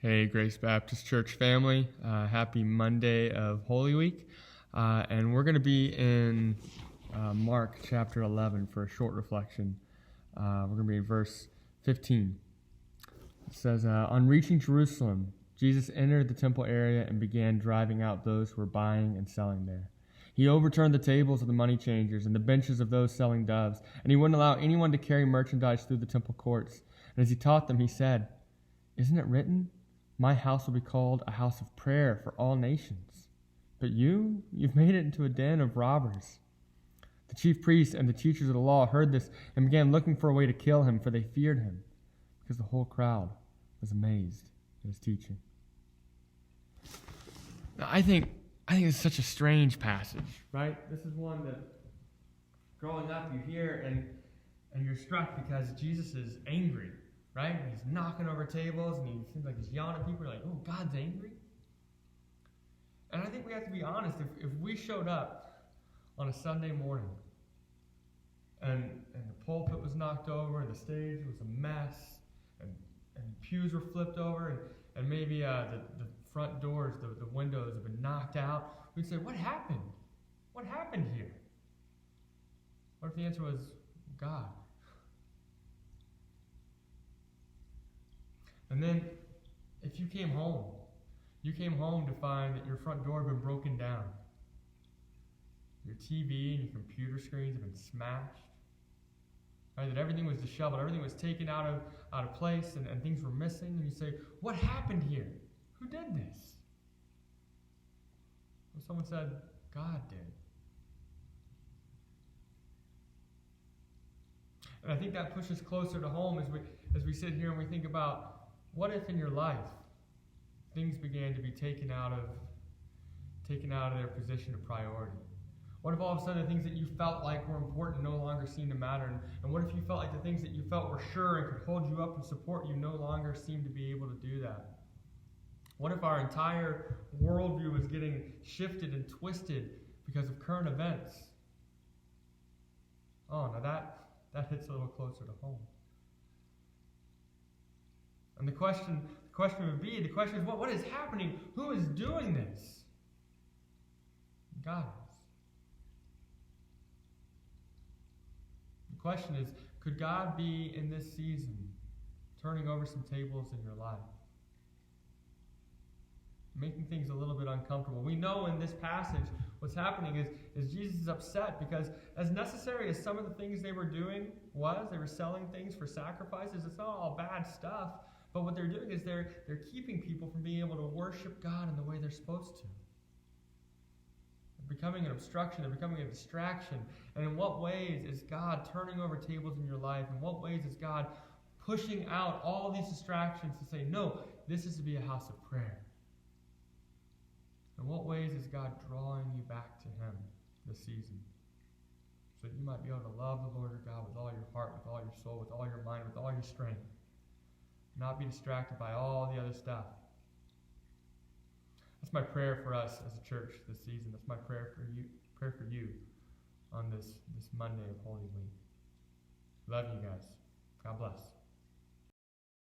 Hey, Grace Baptist Church family. Happy Monday of Holy Week. And we're going to be in Mark chapter 11 for a short reflection. We're going to be in verse 15. It says, On reaching Jerusalem, Jesus entered the temple area and began driving out those who were buying and selling there. He overturned the tables of the money changers and the benches of those selling doves, and he wouldn't allow anyone to carry merchandise through the temple courts. And as he taught them, he said, Isn't it written, my house will be called a house of prayer for all nations. But you've made it into a den of robbers. The chief priests and the teachers of the law heard this and began looking for a way to kill him, for they feared him, because the whole crowd was amazed at his teaching. Now, I think it's such a strange passage, right? This is one that growing up you hear and you're struck because Jesus is angry. Right? He's knocking over tables and he seems like he's yelling at people. You're like, oh, God's angry? And I think we have to be honest. If we showed up on a Sunday morning and the pulpit was knocked over and the stage was a mess and pews were flipped over and maybe the front doors, the windows have been knocked out, we'd say, what happened? What happened here? What if the answer was God? And then, if you came home to find that your front door had been broken down. Your TV and your computer screens have been smashed. Right? That everything was disheveled, everything was taken out of place, and things were missing. And you say, what happened here? Who did this? Well, someone said, God did. And I think that pushes closer to home as we sit here and we think about, what if in your life things began to be taken out of their position of priority? What if all of a sudden the things that you felt like were important no longer seem to matter? And what if you felt like the things that you felt were sure and could hold you up and support you no longer seem to be able to do that? What if our entire worldview was getting shifted and twisted because of current events? Oh, now that hits a little closer to home. And the question is, what is happening? Who is doing this? God is. The question is, could God be in this season turning over some tables in your life? Making things a little bit uncomfortable. We know in this passage what's happening is Jesus is upset because as necessary as some of the things they were doing they were selling things for sacrifices. It's not all bad stuff. But what they're doing is they're keeping people from being able to worship God in the way they're supposed to. They're becoming an obstruction. They're becoming a distraction. And in what ways is God turning over tables in your life? In what ways is God pushing out all these distractions to say, no, this is to be a house of prayer? In what ways is God drawing you back to Him this season? So that you might be able to love the Lord your God with all your heart, with all your soul, with all your mind, with all your strength. Not be distracted by all the other stuff. That's my prayer for us as a church this season. That's my prayer for you on this Monday of Holy Week. Love you guys. God bless.